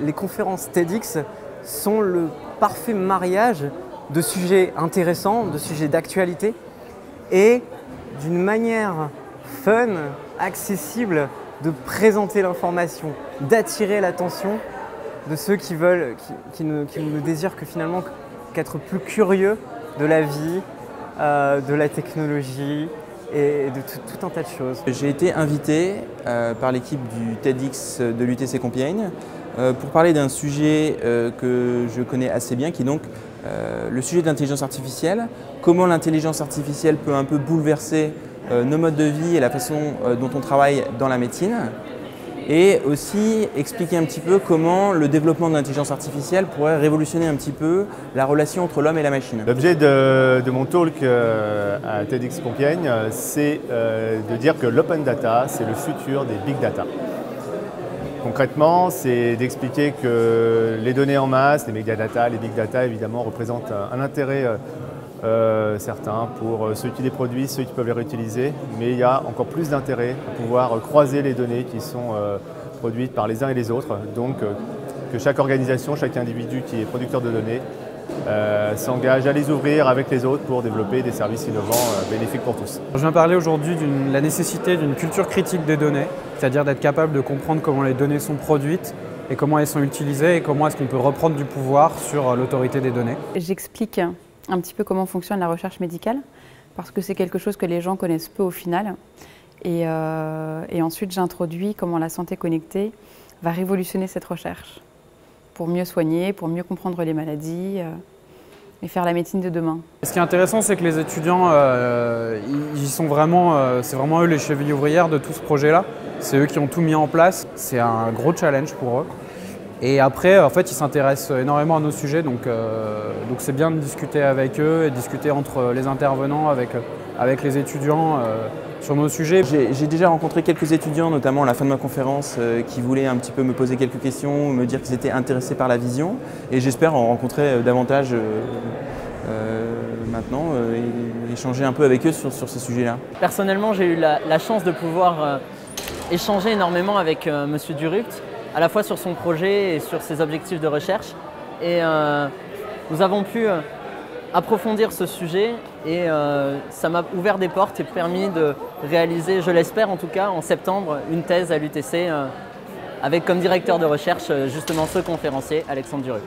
Les conférences TEDx sont le parfait mariage de sujets intéressants, de sujets d'actualité et d'une manière fun, accessible de présenter l'information, d'attirer l'attention de ceux qui ne désirent que finalement qu'être plus curieux de la vie, de la technologie et de tout un tas de choses. J'ai été invité par l'équipe du TEDx de l'UTC Compiègne pour parler d'un sujet que je connais assez bien, qui est donc le sujet de l'intelligence artificielle. Comment l'intelligence artificielle peut un peu bouleverser nos modes de vie et la façon dont on travaille dans la médecine. Et aussi expliquer un petit peu comment le développement de l'intelligence artificielle pourrait révolutionner un petit peu la relation entre l'homme et la machine. L'objet de mon talk à TEDx Compiègne, c'est de dire que l'open data, c'est le futur des big data. Concrètement, c'est d'expliquer que les données en masse, les mégadata, les big data évidemment représentent un intérêt certain pour ceux qui les produisent, ceux qui peuvent les réutiliser, mais il y a encore plus d'intérêt à pouvoir croiser les données qui sont produites par les uns et les autres, donc que chaque organisation, chaque individu qui est producteur de données s'engage à les ouvrir avec les autres pour développer des services innovants bénéfiques pour tous. Je viens parler aujourd'hui de la nécessité d'une culture critique des données, c'est-à-dire d'être capable de comprendre comment les données sont produites et comment elles sont utilisées et comment est-ce qu'on peut reprendre du pouvoir sur l'autorité des données. J'explique un petit peu comment fonctionne la recherche médicale, parce que c'est quelque chose que les gens connaissent peu au final. Et ensuite, j'introduis comment la santé connectée va révolutionner cette recherche, pour mieux soigner, pour mieux comprendre les maladies et faire la médecine de demain. Ce qui est intéressant, c'est que les étudiants, c'est vraiment eux les chevilles ouvrières de tout ce projet-là. C'est eux qui ont tout mis en place. C'est un gros challenge pour eux. Et après, en fait, ils s'intéressent énormément à nos sujets, donc c'est bien de discuter avec eux et de discuter entre les intervenants, avec les étudiants sur nos sujets. J'ai déjà rencontré quelques étudiants, notamment à la fin de ma conférence, qui voulaient un petit peu me poser quelques questions, me dire qu'ils étaient intéressés par la vision. Et j'espère en rencontrer davantage maintenant et échanger un peu avec eux sur ces sujets-là. Personnellement, j'ai eu la chance de pouvoir échanger énormément avec M. Durupt, à la fois sur son projet et sur ses objectifs de recherche. Et nous avons pu approfondir ce sujet et ça m'a ouvert des portes et permis de réaliser, je l'espère en tout cas, en septembre, une thèse à l'UTC avec comme directeur de recherche justement ce conférencier, Alexandre Durupt.